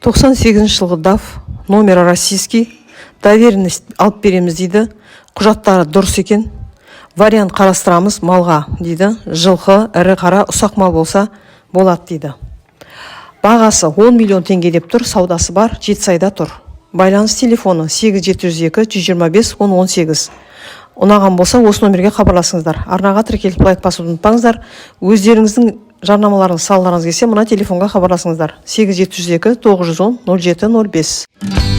98 жылғы DAF, номері российский, доверенность алып береміз дейді, құжаттары дұрыс екен, вариант қарастырамыз малға дейді, жылқы, ірі қара, ұсақ мал болса болады дейді. Бағасы 10 миллион теңге деп тұр, саудасы бар, Жетісайда тұр. Байланыс телефоны 8702-125-1018. Ұнаған болса, осы номерге хабарласыңыздар. Арнаға тіркеліп лайк басуды ұмытпаңыздар. Өздеріңіздің жарнамаларыңыз салдарыңыз келсе, мына телефонға хабарласыңыздар. 8702-910-0705.